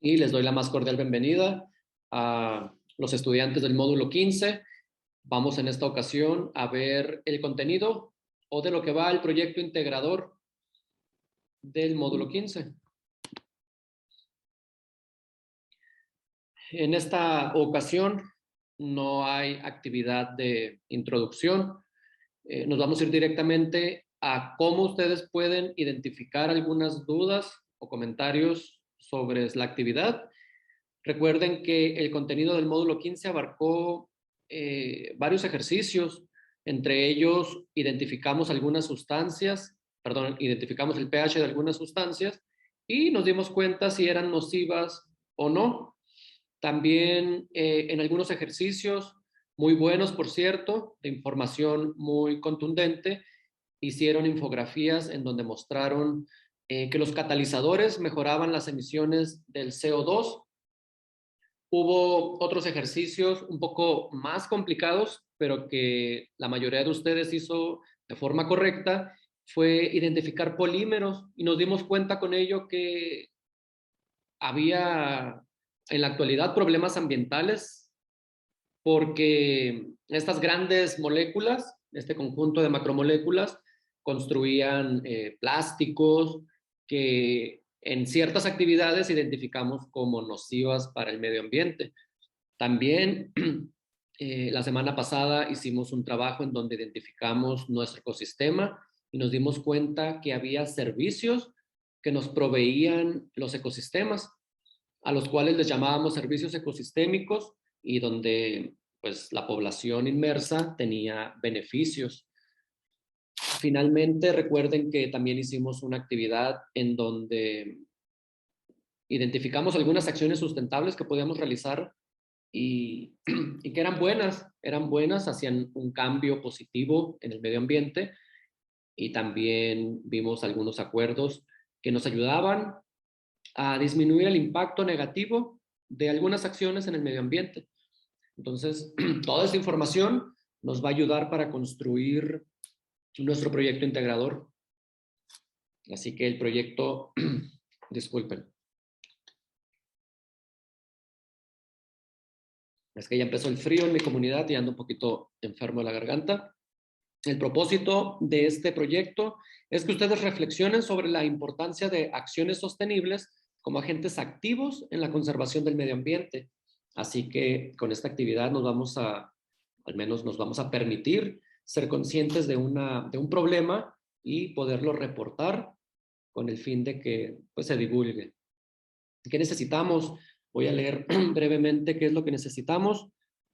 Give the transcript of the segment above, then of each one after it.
Y les doy la más cordial bienvenida a los estudiantes del módulo 15. Vamos en esta ocasión a ver el contenido o de lo que va el proyecto integrador del módulo 15. En esta ocasión no hay actividad de introducción. Nos vamos a ir directamente a cómo ustedes pueden identificar algunas dudas o comentarios sobre la actividad. Recuerden que el contenido del módulo 15 abarcó varios ejercicios. Entre ellos identificamos algunas sustancias, identificamos el pH de algunas sustancias y nos dimos cuenta si eran nocivas o no. También en algunos ejercicios muy buenos, por cierto, de información muy contundente, hicieron infografías en donde mostraron que los catalizadores mejoraban las emisiones del CO2. Hubo otros ejercicios un poco más complicados, pero que la mayoría de ustedes hizo de forma correcta, fue identificar polímeros y nos dimos cuenta con ello que había en la actualidad problemas ambientales porque estas grandes moléculas, este conjunto de macromoléculas, construían plásticos que en ciertas actividades identificamos como nocivas para el medio ambiente. También la semana pasada hicimos un trabajo en donde identificamos nuestro ecosistema y nos dimos cuenta que había servicios que nos proveían los ecosistemas, a los cuales les llamábamos servicios ecosistémicos y donde pues la población inmersa tenía beneficios. Finalmente, recuerden que también hicimos una actividad en donde identificamos algunas acciones sustentables que podíamos realizar y, y que eran buenas, hacían un cambio positivo en el medio ambiente y también vimos algunos acuerdos que nos ayudaban a disminuir el impacto negativo de algunas acciones en el medio ambiente. Entonces, toda esta información nos va a ayudar para construir nuestro proyecto integrador. Así que el proyecto, disculpen, es que ya empezó el frío en mi comunidad y ando un poquito enfermo de la garganta. El propósito de este proyecto es que ustedes reflexionen sobre la importancia de acciones sostenibles como agentes activos en la conservación del medio ambiente. Así que con esta actividad al menos nos vamos a permitir ser conscientes de un problema y poderlo reportar con el fin de que pues, se divulgue. ¿Qué necesitamos? Voy a leer brevemente qué es lo que necesitamos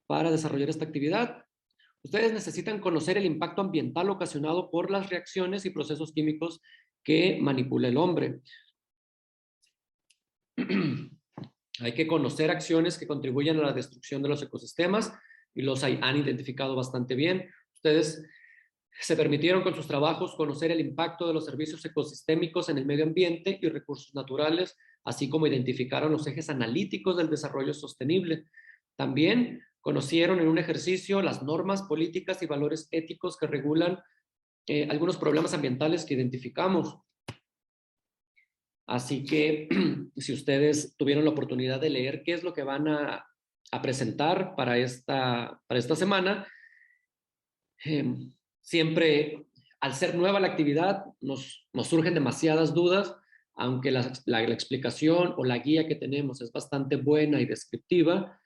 para desarrollar esta actividad. Ustedes necesitan conocer el impacto ambiental ocasionado por las reacciones y procesos químicos que manipula el hombre. Hay que conocer acciones que contribuyen a la destrucción de los ecosistemas y los han identificado bastante bien. Ustedes se permitieron con sus trabajos conocer el impacto de los servicios ecosistémicos en el medio ambiente y recursos naturales, así como identificaron los ejes analíticos del desarrollo sostenible. También conocieron en un ejercicio las normas, políticas y valores éticos que regulan algunos problemas ambientales que identificamos. Así que si ustedes tuvieron la oportunidad de leer qué es lo que van a presentar para esta semana, siempre al ser nueva la actividad nos surgen demasiadas dudas, aunque la explicación o la guía que tenemos es bastante buena y descriptiva,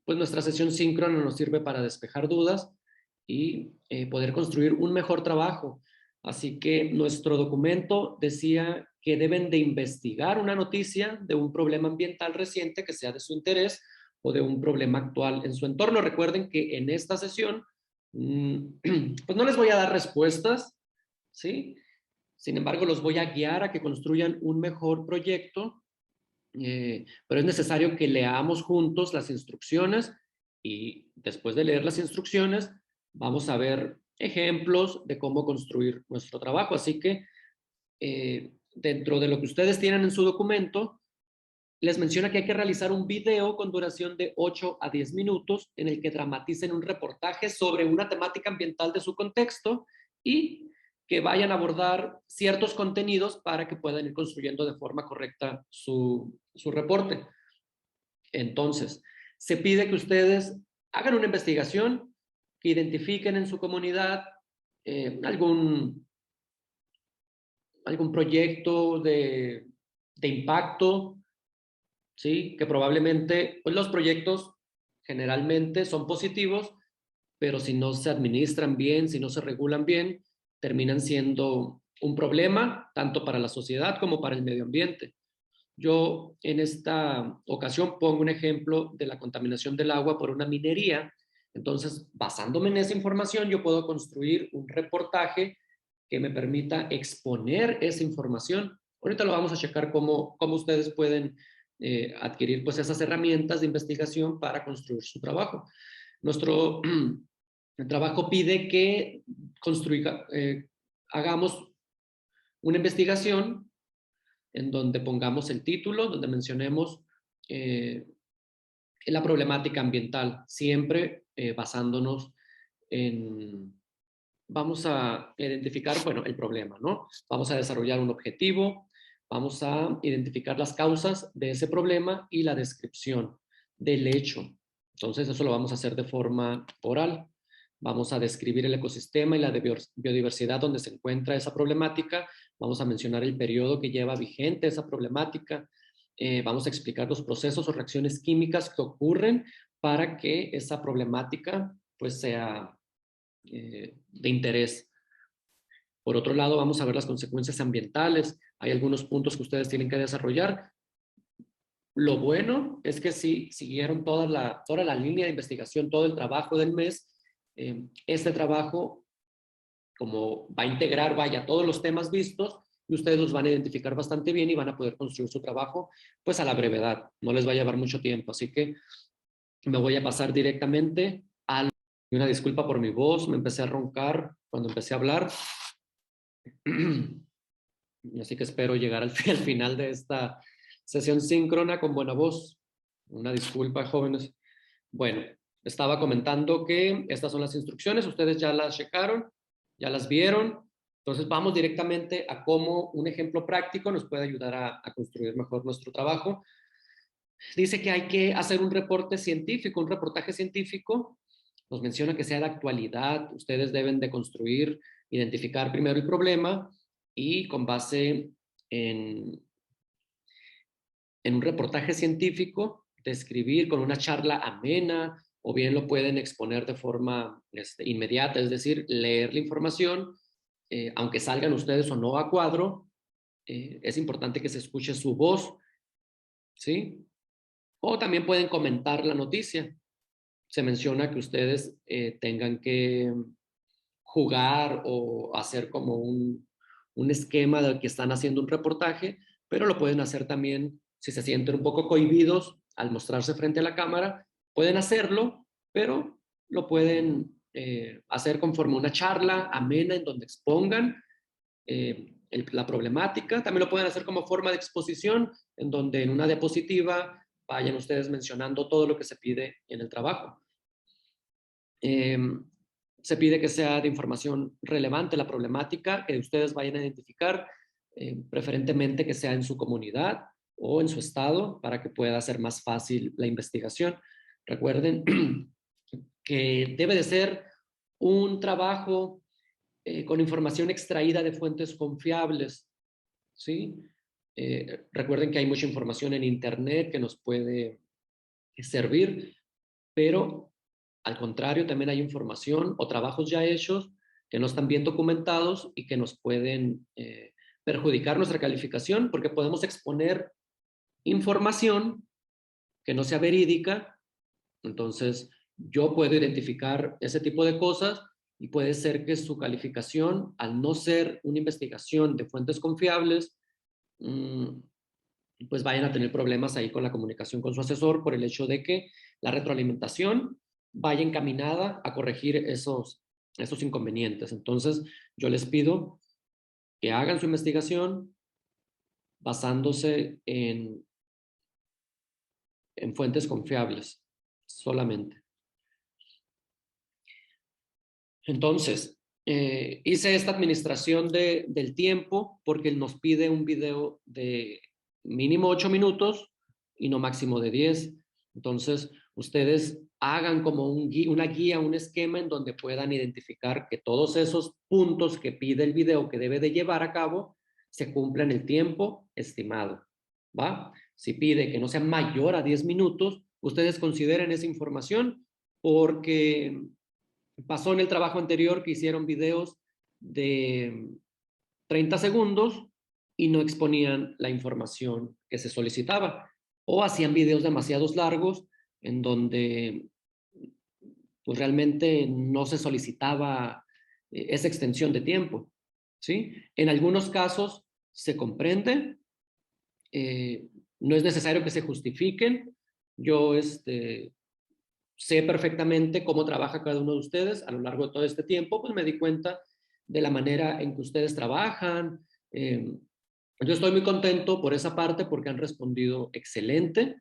pues nuestra sesión síncrona nos sirve para despejar dudas y poder construir un mejor trabajo. Así que nuestro documento decía que deben de investigar una noticia de un problema ambiental reciente que sea de su interés o de un problema actual en su entorno. Recuerden que en esta sesión, pues no les voy a dar respuestas, ¿sí? Sin embargo, los voy a guiar a que construyan un mejor proyecto, pero es necesario que leamos juntos las instrucciones y después de leer las instrucciones vamos a ver ejemplos de cómo construir nuestro trabajo. Así que dentro de lo que ustedes tienen en su documento, les menciona que hay que realizar un video con duración de 8 a 10 minutos en el que dramaticen un reportaje sobre una temática ambiental de su contexto y que vayan a abordar ciertos contenidos para que puedan ir construyendo de forma correcta su reporte. Entonces, se pide que ustedes hagan una investigación, que identifiquen en su comunidad algún proyecto de impacto, ¿sí? Que probablemente, pues los proyectos generalmente son positivos, pero si no se administran bien, si no se regulan bien, terminan siendo un problema tanto para la sociedad como para el medio ambiente. Yo en esta ocasión pongo un ejemplo de la contaminación del agua por una minería. Entonces, basándome en esa información, yo puedo construir un reportaje que me permita exponer esa información. Ahorita lo vamos a checar cómo ustedes pueden adquirir pues esas herramientas de investigación para construir su trabajo. Nuestro el trabajo pide que hagamos una investigación en donde pongamos el título, donde mencionemos la problemática ambiental, siempre basándonos en, vamos a identificar, bueno, el problema, ¿no? Vamos a desarrollar un objetivo, vamos a identificar las causas de ese problema y la descripción del hecho. Entonces, eso lo vamos a hacer de forma oral. Vamos a describir el ecosistema y la biodiversidad donde se encuentra esa problemática. Vamos a mencionar el periodo que lleva vigente esa problemática. Vamos a explicar los procesos o reacciones químicas que ocurren para que esa problemática pues sea de interés. Por otro lado, vamos a ver las consecuencias ambientales. Hay algunos puntos que ustedes tienen que desarrollar. Lo bueno es que si siguieron toda la línea de investigación, todo el trabajo del mes, este trabajo, como va a integrar, vaya, todos los temas vistos, y ustedes los van a identificar bastante bien y van a poder construir su trabajo, pues a la brevedad. No les va a llevar mucho tiempo. Así que me voy a pasar directamente al... Una disculpa por mi voz, me empecé a roncar cuando empecé a hablar. Así que espero llegar al final de esta sesión síncrona con buena voz. Una disculpa, jóvenes. Bueno, estaba comentando que estas son las instrucciones, ustedes ya las checaron, ya las vieron. Entonces vamos directamente a cómo un ejemplo práctico nos puede ayudar a construir mejor nuestro trabajo. Dice que hay que hacer un reporte científico, un reportaje científico. Nos menciona que sea de actualidad. Ustedes deben de construir, identificar primero el problema y con base en, en un reportaje científico, describir con una charla amena o bien lo pueden exponer de forma inmediata, es decir, leer la información, aunque salgan ustedes o no a cuadro, es importante que se escuche su voz, ¿sí? O también pueden comentar la noticia. Se menciona que ustedes tengan que jugar o hacer como un esquema del que están haciendo un reportaje, pero lo pueden hacer también si se sienten un poco cohibidos al mostrarse frente a la cámara, pueden hacerlo, pero lo pueden hacer conforme una charla amena en donde expongan la problemática. También lo pueden hacer como forma de exposición, en donde en una diapositiva vayan ustedes mencionando todo lo que se pide en el trabajo. Se pide que sea de información relevante la problemática, que ustedes vayan a identificar, preferentemente que sea en su comunidad o en su estado, para que pueda ser más fácil la investigación. Recuerden que debe de ser un trabajo con información extraída de fuentes confiables, ¿sí? Recuerden que hay mucha información en Internet que nos puede servir, pero al contrario, también hay información o trabajos ya hechos que no están bien documentados y que nos pueden perjudicar nuestra calificación porque podemos exponer información que no sea verídica. Entonces, yo puedo identificar ese tipo de cosas y puede ser que su calificación, al no ser una investigación de fuentes confiables, pues vayan a tener problemas ahí con la comunicación con su asesor por el hecho de que la retroalimentación vaya encaminada a corregir esos inconvenientes. Entonces, yo les pido que hagan su investigación basándose en fuentes confiables solamente. Entonces, hice esta administración del tiempo porque nos pide un video de mínimo 8 minutos y no máximo de 10. Entonces, ustedes hagan como una guía, un esquema en donde puedan identificar que todos esos puntos que pide el video que debe de llevar a cabo se cumplan el tiempo estimado, ¿va? Si pide que no sea mayor a 10 minutos, ustedes consideren esa información porque pasó en el trabajo anterior que hicieron videos de 30 segundos y no exponían la información que se solicitaba. O hacían videos demasiado largos en donde pues realmente no se solicitaba esa extensión de tiempo, ¿sí? En algunos casos se comprende, no es necesario que se justifiquen. Yo sé perfectamente cómo trabaja cada uno de ustedes a lo largo de todo este tiempo, pues me di cuenta de la manera en que ustedes trabajan. Yo estoy muy contento por esa parte porque han respondido excelente.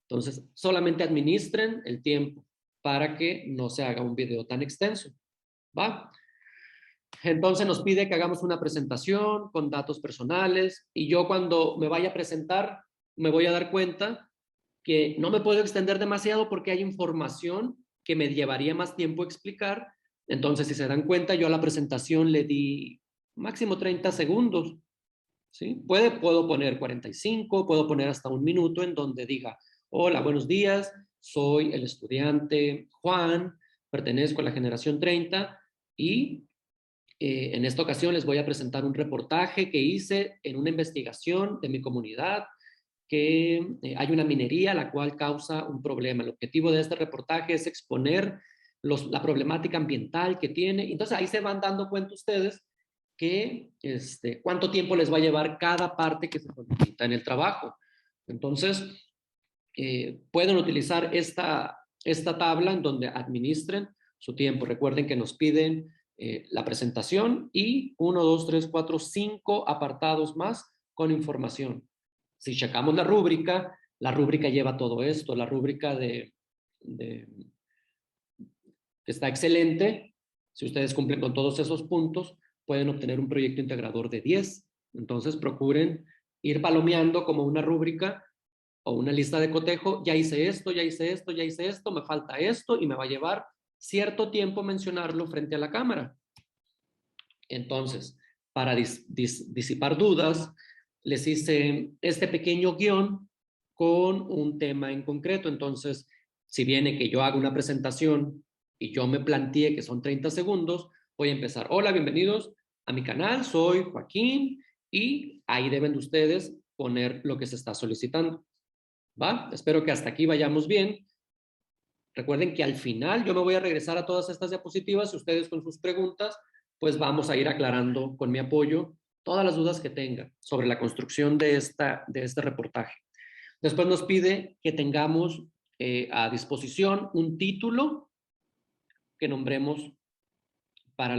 Entonces, solamente administren el tiempo para que no se haga un video tan extenso, ¿va? Entonces nos pide que hagamos una presentación con datos personales y yo cuando me vaya a presentar me voy a dar cuenta que no me puedo extender demasiado porque hay información que me llevaría más tiempo explicar. Entonces, si se dan cuenta, yo a la presentación le di máximo 30 segundos, ¿sí? Puedo poner 45, puedo poner hasta un minuto en donde diga, hola, buenos días, soy el estudiante Juan, pertenezco a la generación 30 y en esta ocasión les voy a presentar un reportaje que hice en una investigación de mi comunidad que hay una minería la cual causa un problema. El objetivo de este reportaje es exponer la problemática ambiental que tiene. Entonces ahí se van dando cuenta ustedes que cuánto tiempo les va a llevar cada parte que se solicita en el trabajo. Entonces, pueden utilizar esta tabla en donde administren su tiempo. Recuerden que nos piden la presentación y 1, 2, 3, 4, 5 apartados más con información. Si checamos la rúbrica lleva todo esto, la rúbrica que está excelente. Si ustedes cumplen con todos esos puntos, pueden obtener un proyecto integrador de 10. Entonces, procuren ir palomeando como una rúbrica o una lista de cotejo. Ya hice esto, ya hice esto, ya hice esto, me falta esto y me va a llevar cierto tiempo mencionarlo frente a la cámara. Entonces, para disipar dudas, les hice este pequeño guión con un tema en concreto. Entonces, si viene que yo haga una presentación y yo me planteé que son 30 segundos, voy a empezar. Hola, bienvenidos a mi canal, soy Joaquín y ahí deben de ustedes poner lo que se está solicitando. ¿Va? Espero que hasta aquí vayamos bien. Recuerden que al final yo me voy a regresar a todas estas diapositivas y ustedes con sus preguntas, pues vamos a ir aclarando con mi apoyo todas las dudas que tengan sobre la construcción de este reportaje. Después nos pide que tengamos a disposición un título que nombremos para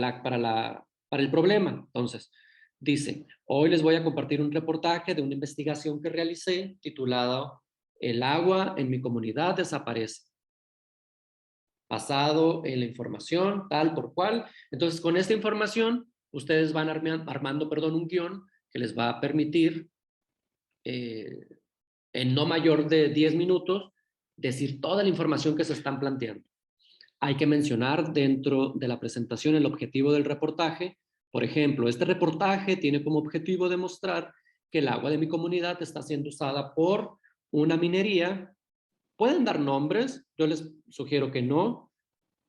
el problema. Entonces, dice, hoy les voy a compartir un reportaje de una investigación que realicé titulado El agua en mi comunidad desaparece, basado en la información tal por cual. Entonces, con esta información, ustedes van armando un guión que les va a permitir, en no mayor de 10 minutos, decir toda la información que se están planteando. Hay que mencionar dentro de la presentación el objetivo del reportaje. Por ejemplo, este reportaje tiene como objetivo demostrar que el agua de mi comunidad está siendo usada por una minería. Pueden dar nombres, yo les sugiero que no.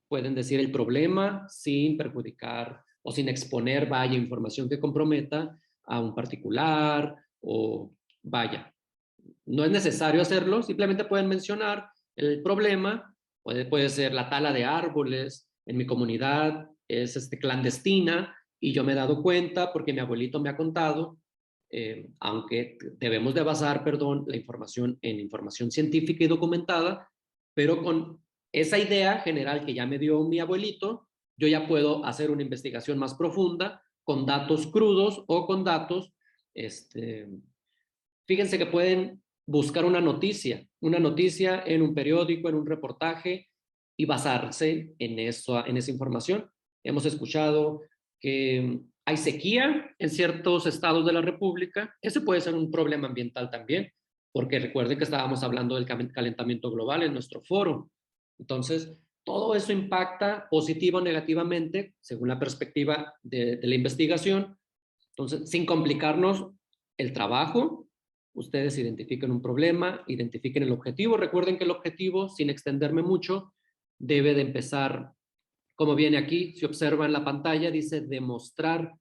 Pueden decir el problema sin perjudicar o sin exponer, vaya, información que comprometa a un particular o vaya. No es necesario hacerlo, simplemente pueden mencionar el problema, puede ser la tala de árboles, en mi comunidad es clandestina y yo me he dado cuenta porque mi abuelito me ha contado, aunque debemos de basar, la información en información científica y documentada, pero con esa idea general que ya me dio mi abuelito, yo ya puedo hacer una investigación más profunda con datos crudos o con datos, fíjense que pueden buscar una noticia en un periódico, en un reportaje y basarse en esa información. Hemos escuchado que hay sequía en ciertos estados de la República. Ese puede ser un problema ambiental también, porque recuerden que estábamos hablando del calentamiento global en nuestro foro. Entonces, todo eso impacta positivo o negativamente, según la perspectiva de la investigación. Entonces, sin complicarnos el trabajo, ustedes identifiquen un problema, identifiquen el objetivo. Recuerden que el objetivo, sin extenderme mucho, debe de empezar como viene aquí. Si observan la pantalla, dice demostrar,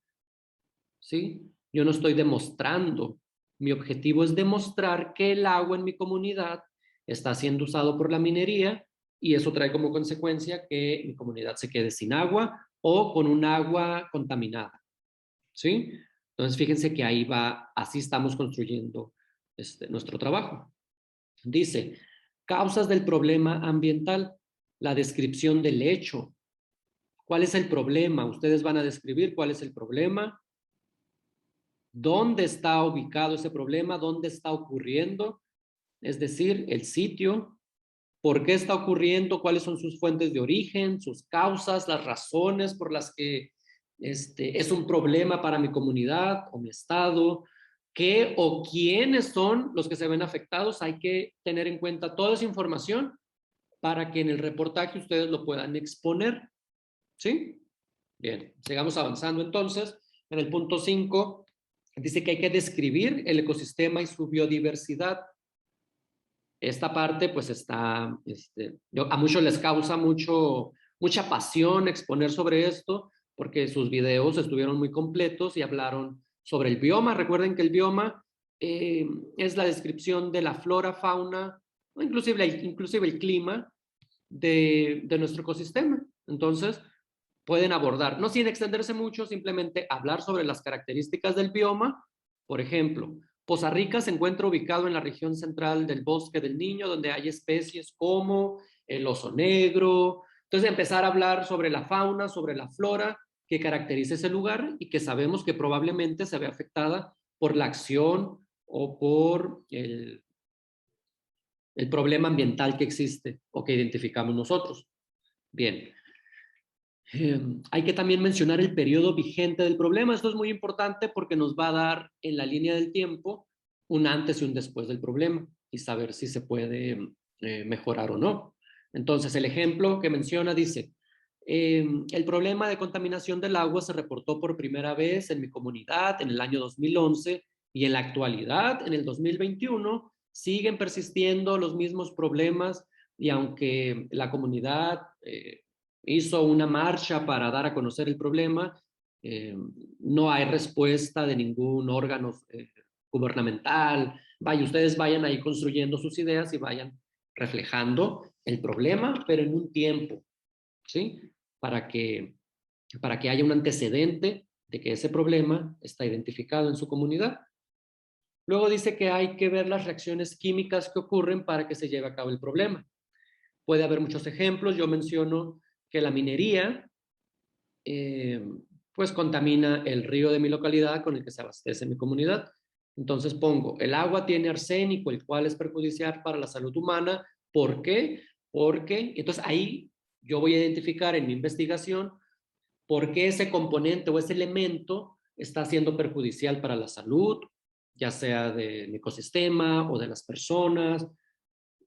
¿sí? Yo no estoy demostrando. Mi objetivo es demostrar que el agua en mi comunidad está siendo usado por la minería y eso trae como consecuencia que mi comunidad se quede sin agua o con un agua contaminada, ¿sí? Entonces, fíjense que ahí va, así estamos construyendo nuestro trabajo. Dice, causas del problema ambiental, la descripción del hecho. ¿Cuál es el problema? Ustedes van a describir cuál es el problema, dónde está ubicado ese problema, dónde está ocurriendo, es decir, el sitio, por qué está ocurriendo, cuáles son sus fuentes de origen, sus causas, las razones por las que es un problema para mi comunidad o mi estado, qué o quiénes son los que se ven afectados. Hay que tener en cuenta toda esa información para que en el reportaje ustedes lo puedan exponer, ¿sí? Bien, sigamos avanzando entonces. En el punto 5 dice que hay que describir el ecosistema y su biodiversidad. Esta parte pues está, a muchos les causa mucha pasión exponer sobre esto, porque sus videos estuvieron muy completos y hablaron sobre el bioma. Recuerden que el bioma es la descripción de la flora, fauna, o inclusive el clima de nuestro ecosistema. Entonces, pueden abordar, no sin extenderse mucho, simplemente hablar sobre las características del bioma. Por ejemplo, Poza Rica se encuentra ubicado en la región central del Bosque del Niño, donde hay especies como el oso negro. Entonces, empezar a hablar sobre la fauna, sobre la flora que caracteriza ese lugar y que sabemos que probablemente se ve afectada por la acción o por el problema ambiental que existe o que identificamos nosotros. Bien. Hay que también mencionar el periodo vigente del problema. Esto es muy importante porque nos va a dar en la línea del tiempo un antes y un después del problema y saber si se puede mejorar o no. Entonces, el ejemplo que menciona dice, el problema de contaminación del agua se reportó por primera vez en mi comunidad en el año 2011 y en la actualidad, en el 2021, siguen persistiendo los mismos problemas y aunque la comunidad hizo una marcha para dar a conocer el problema, no hay respuesta de ningún órgano gubernamental. Vaya, ustedes vayan ahí construyendo sus ideas y vayan reflejando el problema, pero en un tiempo, ¿sí? Para que haya un antecedente de que ese problema está identificado en su comunidad. Luego dice que hay que ver las reacciones químicas que ocurren para que se lleve a cabo el problema. Puede haber muchos ejemplos. Yo menciono que la minería pues contamina el río de mi localidad con el que se abastece mi comunidad. Entonces pongo, el agua tiene arsénico, el cual es perjudicial para la salud humana. ¿Por qué? Porque, entonces ahí yo voy a identificar en mi investigación por qué ese componente o ese elemento está siendo perjudicial para la salud, ya sea del ecosistema o de las personas,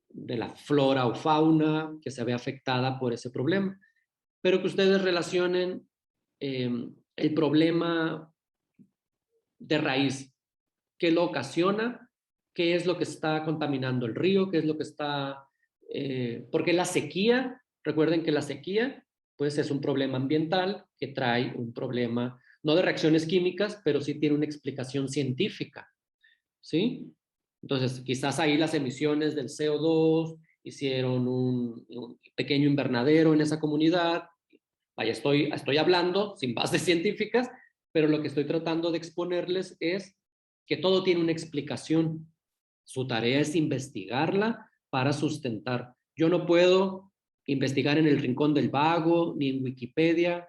de la flora o fauna que se ve afectada por ese problema. Pero que ustedes relacionen el problema de raíz, qué lo ocasiona, qué es lo que está contaminando el río, qué es lo que está, porque la sequía, recuerden que la sequía pues es un problema ambiental que trae un problema, no de reacciones químicas, pero sí tiene una explicación científica, ¿sí? Entonces, quizás ahí las emisiones del CO2 hicieron un pequeño invernadero en esa comunidad. Vaya, estoy hablando sin bases científicas, pero lo que estoy tratando de exponerles es que todo tiene una explicación. Su tarea es investigarla para sustentar. Yo no puedo investigar en el Rincón del Vago ni en Wikipedia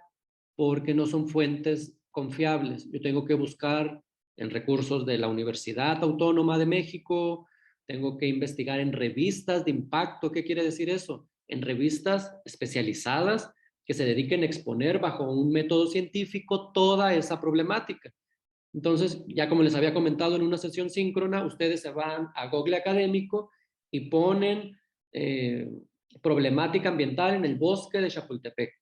porque no son fuentes confiables. Yo tengo que buscar en recursos de la Universidad Autónoma de México, tengo que investigar en revistas de impacto. ¿Qué quiere decir eso? En revistas especializadas que se dediquen a exponer bajo un método científico toda esa problemática. Entonces, ya como les había comentado en una sesión síncrona, ustedes se van a Google Académico y ponen problemática ambiental en el bosque de Chapultepec.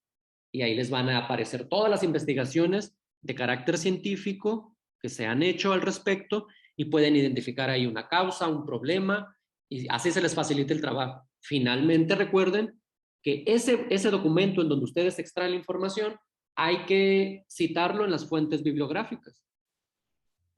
Y ahí les van a aparecer todas las investigaciones de carácter científico que se han hecho al respecto y pueden identificar ahí una causa, un problema, y así se les facilita el trabajo. Finalmente, recuerden que ese documento en donde ustedes extraen la información, hay que citarlo en las fuentes bibliográficas,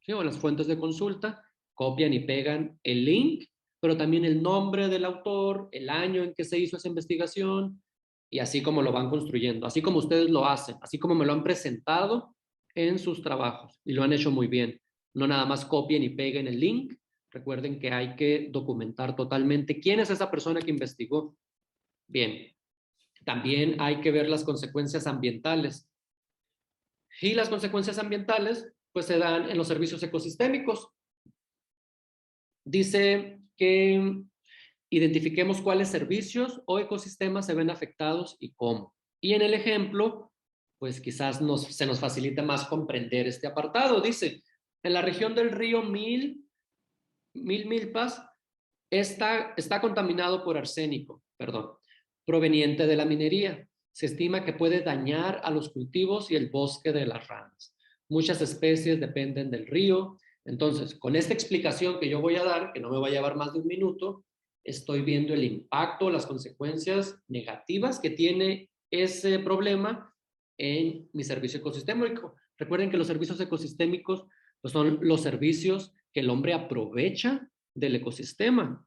¿sí? O en las fuentes de consulta, copian y pegan el link, pero también el nombre del autor, el año en que se hizo esa investigación, y así como lo van construyendo, así como ustedes lo hacen, así como me lo han presentado en sus trabajos, y lo han hecho muy bien. No nada más copien y peguen el link. Recuerden que hay que documentar totalmente quién es esa persona que investigó. Bien, también hay que ver las consecuencias ambientales. Y las consecuencias ambientales, pues se dan en los servicios ecosistémicos. Dice que identifiquemos cuáles servicios o ecosistemas se ven afectados y cómo. Y en el ejemplo, pues quizás se nos facilita más comprender este apartado. Dice, en la región del río Milpas está contaminado por arsénico, perdón, proveniente de la minería. Se estima que puede dañar a los cultivos y el bosque de las ranas. Muchas especies dependen del río. Entonces, con esta explicación que yo voy a dar, que no me va a llevar más de un minuto, estoy viendo el impacto, las consecuencias negativas que tiene ese problema en mi servicio ecosistémico. Recuerden que los servicios ecosistémicos pues, son los servicios que el hombre aprovecha del ecosistema.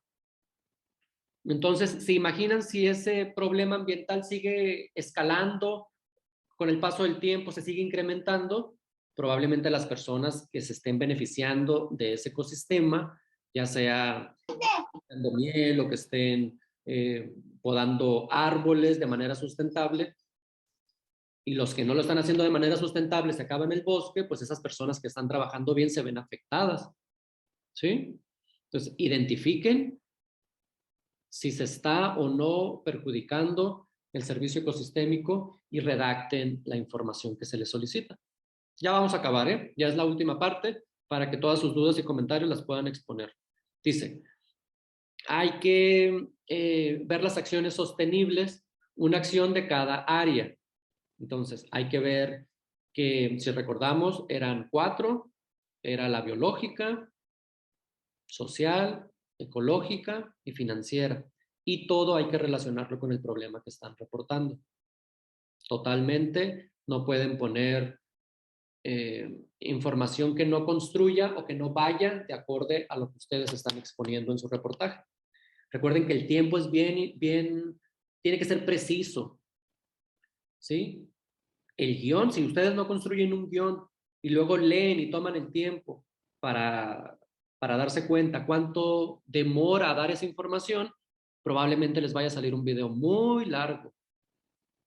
Entonces, ¿se imaginan si ese problema ambiental sigue escalando con el paso del tiempo, se sigue incrementando? Probablemente las personas que se estén beneficiando de ese ecosistema, ya sea dando miel o que estén podando árboles de manera sustentable, y los que no lo están haciendo de manera sustentable se acaban el bosque, pues esas personas que están trabajando bien se ven afectadas, ¿sí? Entonces, identifiquen si se está o no perjudicando el servicio ecosistémico y redacten la información que se les solicita. Ya vamos a acabar, ¿eh? Ya es la última parte para que todas sus dudas y comentarios las puedan exponer. Dice, hay que ver las acciones sostenibles, una acción de cada área. Entonces, hay que ver que, si recordamos, eran 4, era la biológica, social, ecológica y financiera. Y todo hay que relacionarlo con el problema que están reportando. Totalmente, no pueden poner información que no construya o que no vaya de acorde a lo que ustedes están exponiendo en su reportaje. Recuerden que el tiempo es tiene que ser preciso, ¿sí? El guión, si ustedes no construyen un guión y luego leen y toman el tiempo para darse cuenta cuánto demora a dar esa información, probablemente les vaya a salir un video muy largo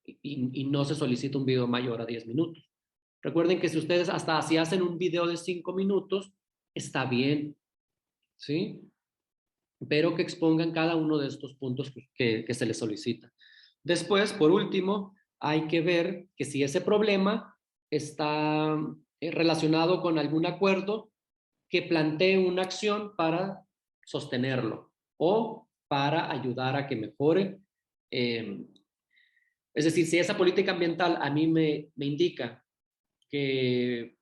y no se solicita un video mayor a 10 minutos. Recuerden que si ustedes hasta si hacen un video de 5 minutos, está bien, ¿sí? Pero que expongan cada uno de estos puntos que se les solicita. Después, por último, hay que ver que si ese problema está relacionado con algún acuerdo que plantee una acción para sostenerlo o para ayudar a que mejore. Es decir, si esa política ambiental a mí me indica que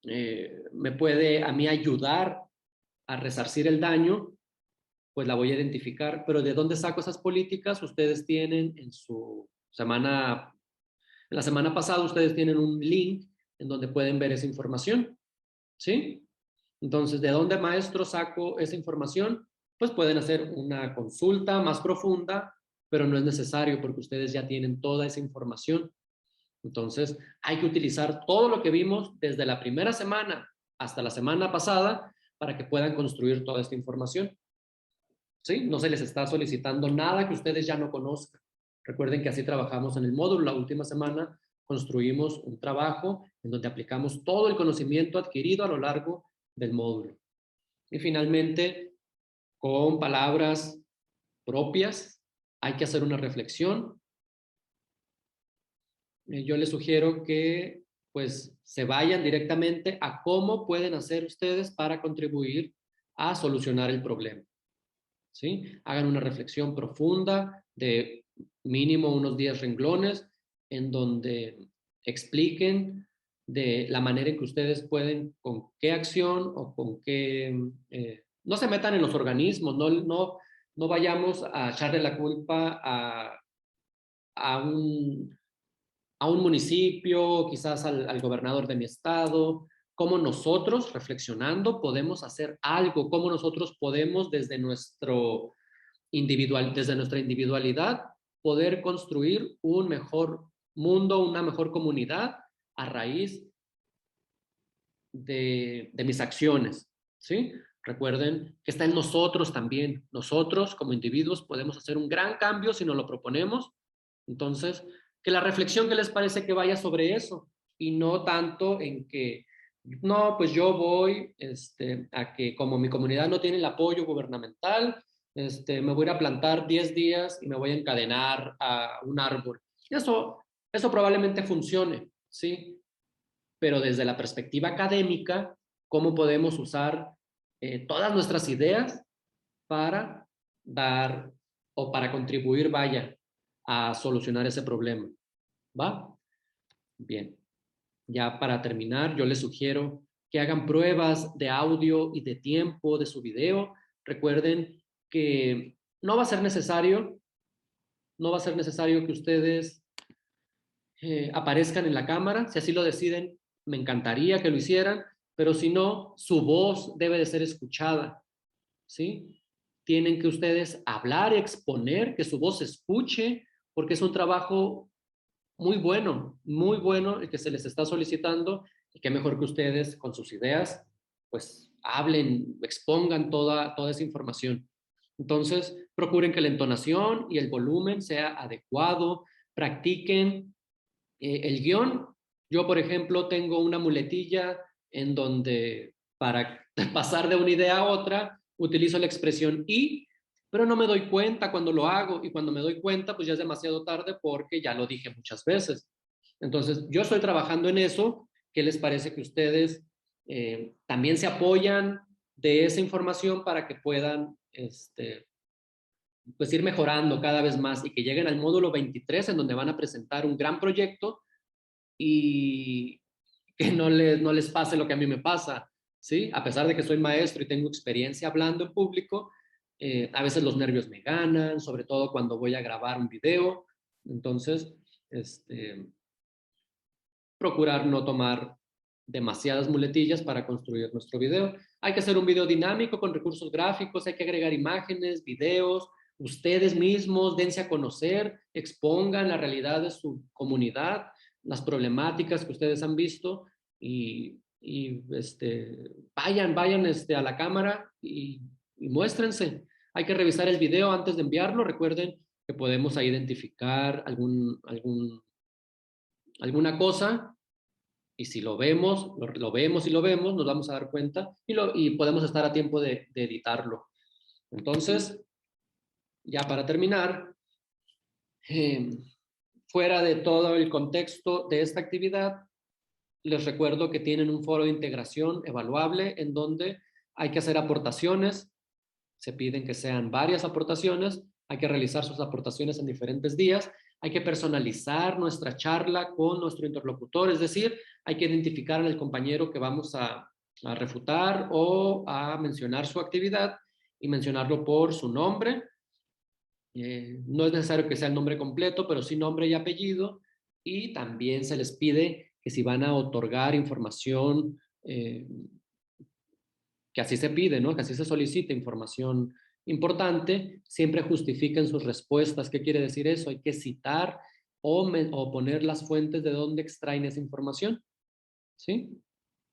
me puede a mí ayudar a resarcir el daño, pues la voy a identificar. Pero ¿de dónde saco esas políticas? Ustedes tienen en la semana pasada ustedes tienen un link en donde pueden ver esa información, ¿sí? Entonces, ¿de dónde, maestro, saco esa información? Pues pueden hacer una consulta más profunda, pero no es necesario porque ustedes ya tienen toda esa información. Entonces, hay que utilizar todo lo que vimos desde la primera semana hasta la semana pasada para que puedan construir toda esta información. ¿Sí? No se les está solicitando nada que ustedes ya no conozcan. Recuerden que así trabajamos en el módulo. La última semana construimos un trabajo en donde aplicamos todo el conocimiento adquirido a lo largo del módulo. Y finalmente, con palabras propias, hay que hacer una reflexión yo les sugiero que pues se vayan directamente a cómo pueden hacer ustedes para contribuir a solucionar el problema, ¿sí? Hagan una reflexión profunda de mínimo unos 10 renglones en donde expliquen de la manera en que ustedes pueden, con qué acción o con qué... no se metan en los organismos, no vayamos a echarle la culpa a a un municipio, quizás al gobernador de mi estado, cómo nosotros, reflexionando, podemos hacer algo, cómo nosotros podemos desde nuestra individualidad, poder construir un mejor mundo, una mejor comunidad a raíz de mis acciones, ¿sí? Recuerden que está en nosotros también. Nosotros como individuos podemos hacer un gran cambio si nos lo proponemos. Entonces, que la reflexión que les parece que vaya sobre eso y no tanto en que, no, pues yo voy a que como mi comunidad no tiene el apoyo gubernamental, me voy a ir a plantar 10 días y me voy a encadenar a un árbol. Eso probablemente funcione, ¿sí? Pero desde la perspectiva académica, ¿cómo podemos usar todas nuestras ideas para dar o para contribuir, vaya, a solucionar ese problema? ¿Va? Bien. Ya para terminar, yo les sugiero que hagan pruebas de audio y de tiempo de su video. Recuerden que no va a ser necesario, no va a ser necesario que ustedes aparezcan en la cámara. Si así lo deciden, me encantaría que lo hicieran, pero si no, su voz debe de ser escuchada, ¿sí? Tienen que ustedes hablar, exponer, que su voz se escuche, porque es un trabajo muy bueno el que se les está solicitando, y qué mejor que ustedes con sus ideas, pues hablen, expongan toda esa información. Entonces, procuren que la entonación y el volumen sea adecuado, practiquen el guión. Yo, por ejemplo, tengo una muletilla en donde para pasar de una idea a otra utilizo la expresión y, pero no me doy cuenta cuando lo hago, y cuando me doy cuenta pues ya es demasiado tarde porque ya lo dije muchas veces. Entonces, yo estoy trabajando en eso. ¿Qué les parece que ustedes también se apoyan de esa información para que puedan pues ir mejorando cada vez más y que lleguen al módulo 23 en donde van a presentar un gran proyecto y que no les pase lo que a mí me pasa, ¿sí? A pesar de que soy maestro y tengo experiencia hablando en público, a veces los nervios me ganan, sobre todo cuando voy a grabar un video. Entonces, procurar no tomar demasiadas muletillas para construir nuestro video. Hay que hacer un video dinámico con recursos gráficos, hay que agregar imágenes, videos, ustedes mismos dense a conocer, expongan la realidad de su comunidad, las problemáticas que ustedes han visto vayan a la cámara y muéstrense. Hay que revisar el video antes de enviarlo. Recuerden que podemos ahí identificar alguna cosa, y si lo vemos y lo vemos, nos vamos a dar cuenta y podemos estar a tiempo de editarlo. Entonces, ya para terminar, eh, fuera de todo el contexto de esta actividad, les recuerdo que tienen un foro de integración evaluable en donde hay que hacer aportaciones. Se piden que sean varias aportaciones, hay que realizar sus aportaciones en diferentes días, hay que personalizar nuestra charla con nuestro interlocutor, es decir, hay que identificar al compañero que vamos a refutar o a mencionar su actividad y mencionarlo por su nombre. No es necesario que sea el nombre completo, pero sí nombre y apellido. Y también se les pide que si van a otorgar información, que así se pide, ¿no? Que así se solicita información importante, siempre justifiquen sus respuestas. ¿Qué quiere decir eso? Hay que citar o poner las fuentes de dónde extraen esa información, ¿sí?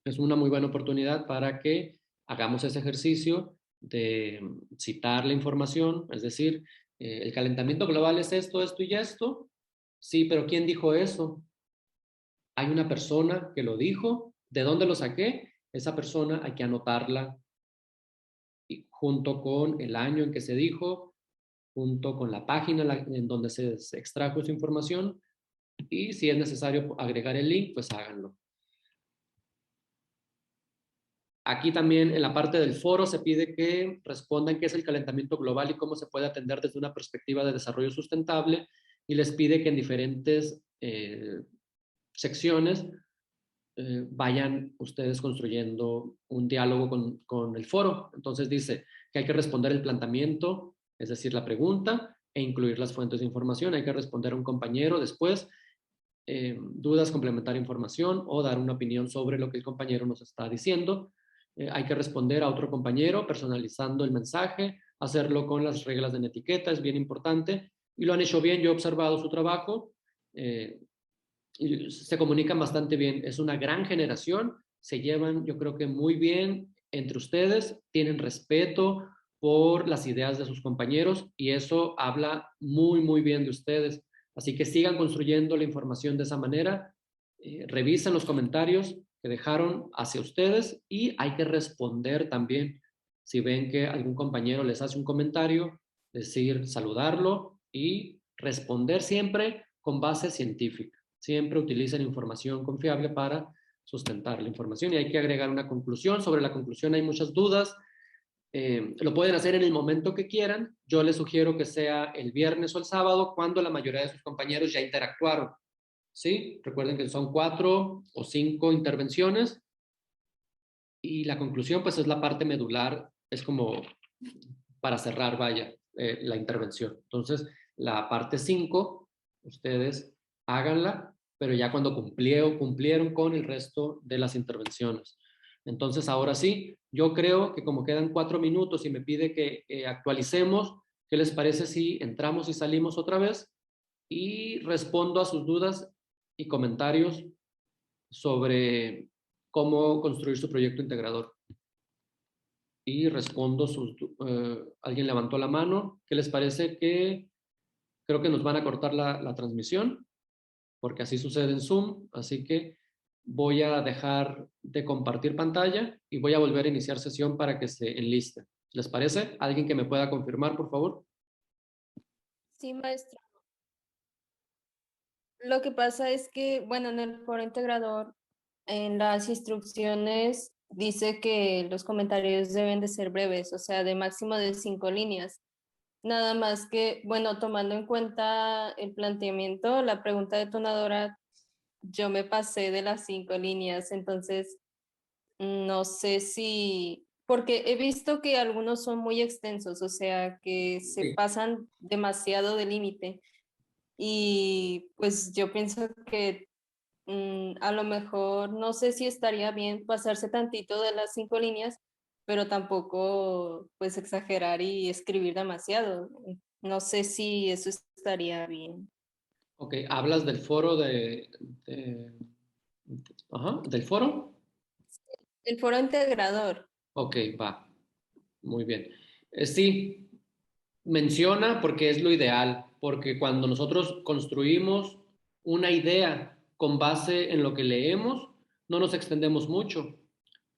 Es una muy buena oportunidad para que hagamos ese ejercicio de citar la información, es decir, el calentamiento global es esto, esto y esto. Sí, pero ¿quién dijo eso? Hay una persona que lo dijo. ¿De dónde lo saqué? Esa persona hay que anotarla junto con el año en que se dijo, junto con la página en donde se extrajo esa información, y si es necesario agregar el link, pues háganlo. Aquí también en la parte del foro se pide que respondan qué es el calentamiento global y cómo se puede atender desde una perspectiva de desarrollo sustentable, y les pide que en diferentes secciones vayan ustedes construyendo un diálogo con el foro. Entonces dice que hay que responder el planteamiento, es decir, la pregunta, e incluir las fuentes de información. Hay que responder a un compañero después, dudas, complementar información o dar una opinión sobre lo que el compañero nos está diciendo. Hay que responder a otro compañero personalizando el mensaje, hacerlo con las reglas de etiqueta, es bien importante. Y lo han hecho bien, yo he observado su trabajo. Y se comunican bastante bien. Es una gran generación, se llevan yo creo que muy bien entre ustedes, tienen respeto por las ideas de sus compañeros y eso habla muy, muy bien de ustedes. Así que sigan construyendo la información de esa manera, revisen los comentarios que dejaron hacia ustedes y hay que responder también. Si ven que algún compañero les hace un comentario, decir, saludarlo y responder siempre con base científica. Siempre utilicen información confiable para sustentar la información y hay que agregar una conclusión. Sobre la conclusión hay muchas dudas. Lo pueden hacer en el momento que quieran. Yo les sugiero que sea el viernes o el sábado cuando la mayoría de sus compañeros ya interactuaron. ¿Sí? Recuerden que son 4 o 5 intervenciones y la conclusión pues es la parte medular, es como para cerrar, vaya, la intervención. Entonces, la parte 5 ustedes háganla, pero ya cuando cumplieron con el resto de las intervenciones. Entonces, ahora sí, yo creo que como quedan 4 minutos y me pide que actualicemos, ¿qué les parece si entramos y salimos otra vez? Y respondo a sus dudas y comentarios sobre cómo construir su proyecto integrador. Y respondo alguien levantó la mano. ¿Qué les parece? Que creo que nos van a cortar la transmisión, porque así sucede en Zoom, así que voy a dejar de compartir pantalla y voy a volver a iniciar sesión para que se enliste. ¿Les parece? ¿Alguien que me pueda confirmar, por favor? Sí, maestro. Lo que pasa es que, bueno, en el foro integrador, en las instrucciones dice que los comentarios deben de ser breves, o sea, de máximo de 5 líneas. Nada más que, bueno, tomando en cuenta el planteamiento, la pregunta detonadora, yo me pasé de las 5 líneas, entonces no sé si, porque he visto que algunos son muy extensos, o sea, que se Sí. pasan demasiado de límite. Y pues yo pienso que a lo mejor no sé si estaría bien pasarse tantito de las 5 líneas, pero tampoco pues exagerar y escribir demasiado. No sé si eso estaría bien. Ok, hablas del foro ajá, del foro. El foro integrador. Ok, va, muy bien. Sí, menciona porque es lo ideal, porque cuando nosotros construimos una idea con base en lo que leemos, no nos extendemos mucho.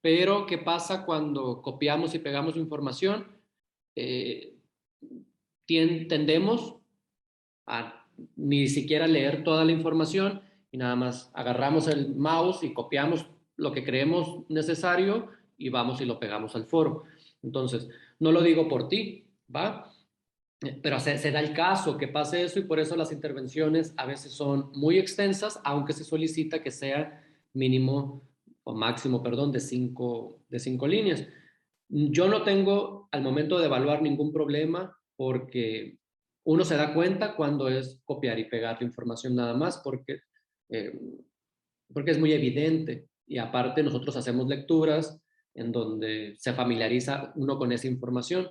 Pero, ¿qué pasa cuando copiamos y pegamos información? Eh, tendemos a ni siquiera leer toda la información y nada más agarramos el mouse y copiamos lo que creemos necesario y vamos y lo pegamos al foro. Entonces, no lo digo por ti, ¿va? Pero se da el caso que pase eso y por eso las intervenciones a veces son muy extensas, aunque se solicita que sea mínimo o máximo, perdón, de cinco líneas. Yo no tengo al momento de evaluar ningún problema porque uno se da cuenta cuando es copiar y pegar la información nada más eh, porque es muy evidente y aparte nosotros hacemos lecturas en donde se familiariza uno con esa información.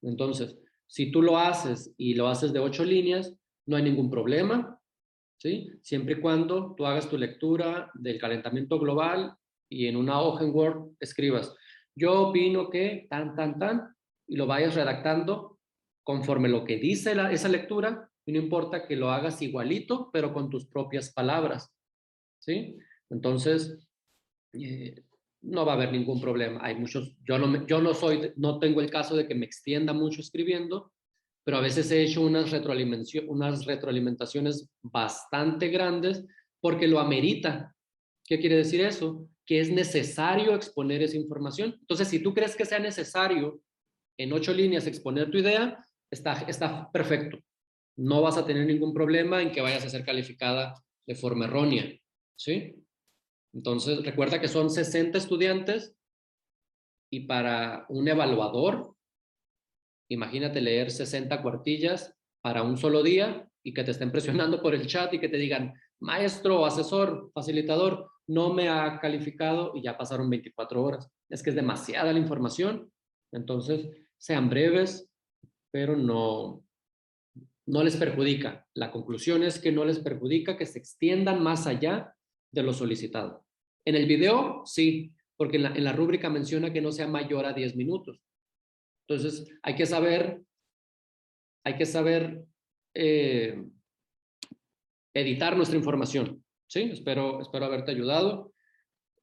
Entonces, si tú lo haces y lo haces de 8 líneas, no hay ningún problema, ¿sí? Siempre y cuando tú hagas tu lectura del calentamiento global y en una hoja en Word escribas, yo opino que tan, tan, tan, y lo vayas redactando conforme lo que dice esa lectura, y no importa que lo hagas igualito, pero con tus propias palabras, ¿sí? Entonces, eh, no va a haber ningún problema. Hay muchos, yo no tengo el caso de que me extienda mucho escribiendo, pero a veces he hecho unas retroalimentaciones bastante grandes porque lo amerita. ¿Qué quiere decir eso? Que es necesario exponer esa información. Entonces, si tú crees que sea necesario en 8 líneas exponer tu idea, está perfecto. No vas a tener ningún problema en que vayas a ser calificada de forma errónea, ¿sí? Entonces, recuerda que son 60 estudiantes y para un evaluador, imagínate leer 60 cuartillas para un solo día y que te estén presionando por el chat y que te digan, maestro, asesor, facilitador, no me ha calificado y ya pasaron 24 horas. Es que es demasiada la información. Entonces, sean breves, pero no les perjudica. La conclusión es que no les perjudica que se extiendan más allá de lo solicitado. En el video, sí, porque en la rúbrica menciona que no sea mayor a 10 minutos. Entonces, hay que saber eh, editar nuestra información. ¿Sí? Espero haberte ayudado.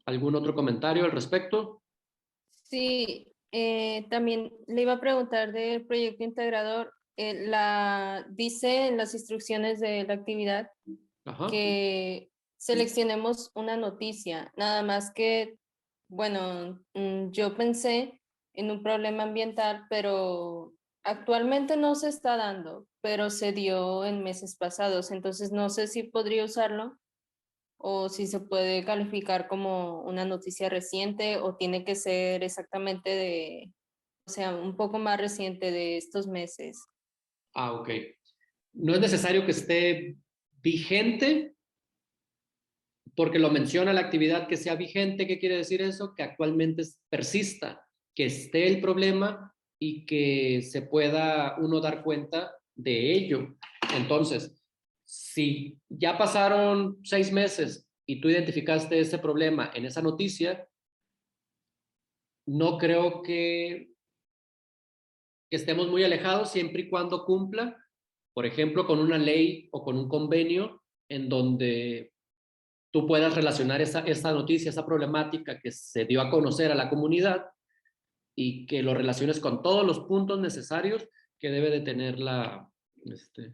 ¿Algún otro comentario al respecto? Sí, también le iba a preguntar del proyecto integrador. Dice en las instrucciones de la actividad Ajá. que seleccionemos una noticia, nada más que, bueno, yo pensé en un problema ambiental, pero actualmente no se está dando, pero se dio en meses pasados, entonces no sé si podría usarlo o si se puede calificar como una noticia reciente o tiene que ser exactamente o sea, un poco más reciente de estos meses. Ok. No es necesario que esté vigente, porque lo menciona la actividad que sea vigente. ¿Qué quiere decir eso? Que actualmente persista, que esté el problema y que se pueda uno dar cuenta de ello. Entonces, si ya pasaron 6 meses y tú identificaste ese problema en esa noticia, no creo que estemos muy alejados siempre y cuando cumpla, por ejemplo, con una ley o con un convenio en donde tú puedas relacionar esa noticia, esa problemática que se dio a conocer a la comunidad y que lo relaciones con todos los puntos necesarios que debe de tener la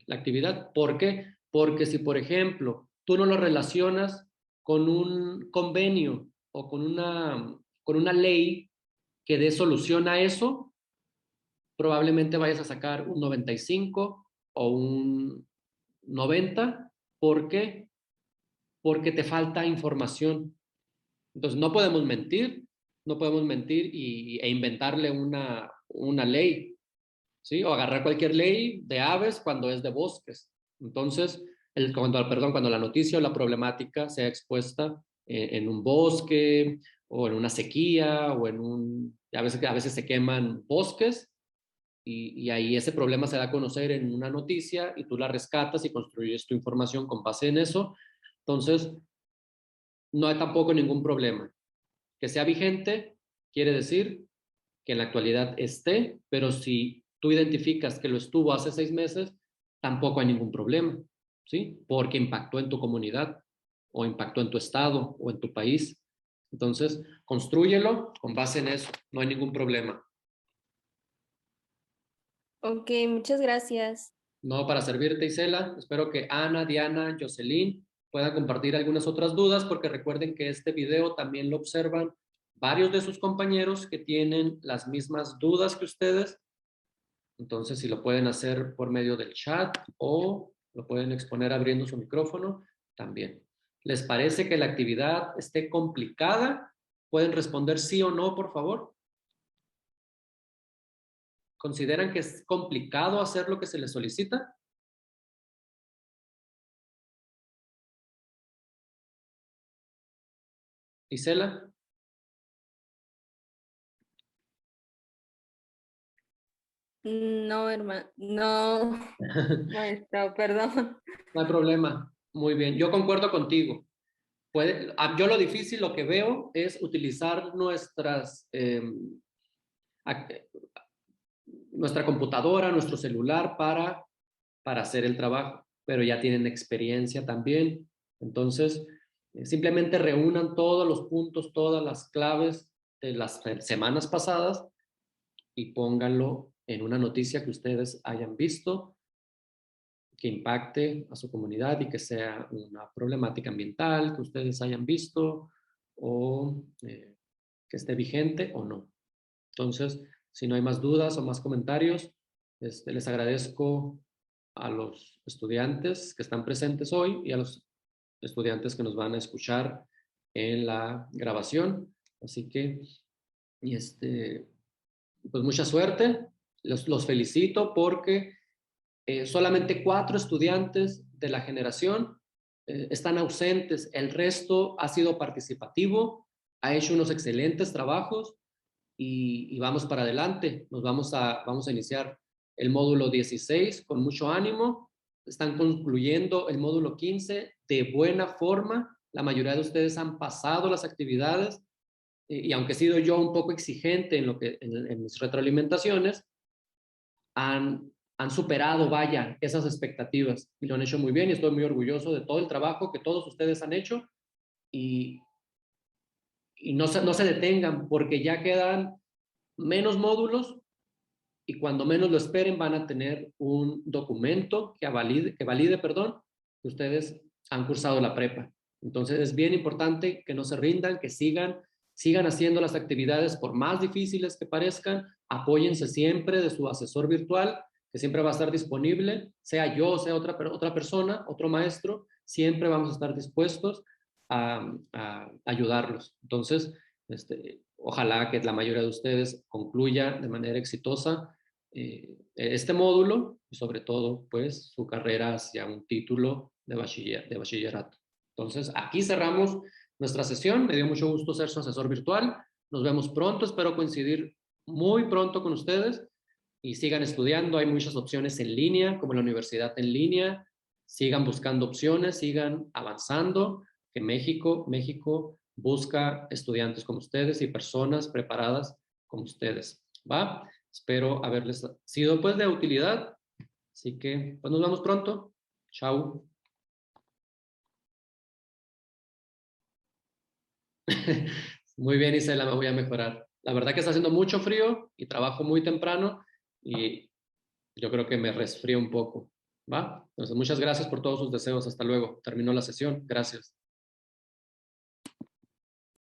actividad. ¿Por qué? Porque si, por ejemplo, tú no lo relacionas con un convenio o con una ley que dé solución a eso, probablemente vayas a sacar un 95 o un 90. ¿Por qué? Porque te falta información. Entonces, no podemos mentir e inventarle una ley, ¿sí? O agarrar cualquier ley de aves cuando es de bosques. Entonces, cuando la noticia o la problemática sea expuesta en un bosque o en una sequía o a veces se queman bosques y ahí ese problema se da a conocer en una noticia y tú la rescatas y construyes tu información con base en eso. Entonces, no hay tampoco ningún problema. Que sea vigente quiere decir que en la actualidad esté, pero si tú identificas que lo estuvo hace 6 meses, tampoco hay ningún problema, ¿sí? Porque impactó en tu comunidad o impactó en tu estado o en tu país. Entonces, constrúyelo con base en eso, no hay ningún problema. Ok, muchas gracias. No, para servirte, Isela. Espero que Ana, Diana, Jocelyn puedan compartir algunas otras dudas, porque recuerden que este video también lo observan varios de sus compañeros que tienen las mismas dudas que ustedes. Entonces, si lo pueden hacer por medio del chat o lo pueden exponer abriendo su micrófono, también. ¿Les parece que la actividad esté complicada? ¿Pueden responder sí o no, por favor? ¿Consideran que es complicado hacer lo que se les solicita? Isela. No, hermano, no, maestro, perdón. No hay problema. Muy bien. Yo concuerdo contigo. Yo lo difícil, lo que veo es utilizar nuestra computadora, nuestro celular para hacer el trabajo, pero ya tienen experiencia también. Entonces, simplemente reúnan todos los puntos, todas las claves de las semanas pasadas y pónganlo en una noticia que ustedes hayan visto, que impacte a su comunidad y que sea una problemática ambiental que ustedes hayan visto o que esté vigente o no. Entonces, si no hay más dudas o más comentarios, les agradezco a los estudiantes que están presentes hoy y a los estudiantes que nos van a escuchar en la grabación. Así que, pues mucha suerte. Los felicito porque solamente 4 estudiantes de la generación están ausentes. El resto ha sido participativo, ha hecho unos excelentes trabajos y vamos para adelante. Vamos a iniciar el módulo 16 con mucho ánimo. Están concluyendo el módulo 15 de buena forma. La mayoría de ustedes han pasado las actividades y aunque he sido yo un poco exigente en mis retroalimentaciones, han superado, vaya, esas expectativas y lo han hecho muy bien y estoy muy orgulloso de todo el trabajo que todos ustedes han hecho y, y no se detengan porque ya quedan menos módulos y cuando menos lo esperen van a tener un documento que valide, que ustedes han cursado la prepa. Entonces es bien importante que no se rindan, que sigan haciendo las actividades por más difíciles que parezcan, apóyense siempre de su asesor virtual, que siempre va a estar disponible, sea yo, sea otra persona, otro maestro, siempre vamos a estar dispuestos a ayudarlos. Entonces, ojalá que la mayoría de ustedes concluya de manera exitosa este módulo y sobre todo pues su carrera hacia un título de bachillerato. Entonces aquí cerramos nuestra sesión, me dio mucho gusto ser su asesor virtual, nos vemos pronto, espero coincidir muy pronto con ustedes y sigan estudiando, hay muchas opciones en línea como la universidad en línea, sigan buscando opciones, sigan avanzando, que México busca estudiantes como ustedes y personas preparadas como ustedes, ¿va? Espero haberles sido pues de utilidad. Así que pues nos vemos pronto. Chao. Muy bien, Isela, me voy a mejorar. La verdad que está haciendo mucho frío y trabajo muy temprano y yo creo que me resfrío un poco. ¿Va? Entonces, muchas gracias por todos sus deseos. Hasta luego. Terminó la sesión. Gracias.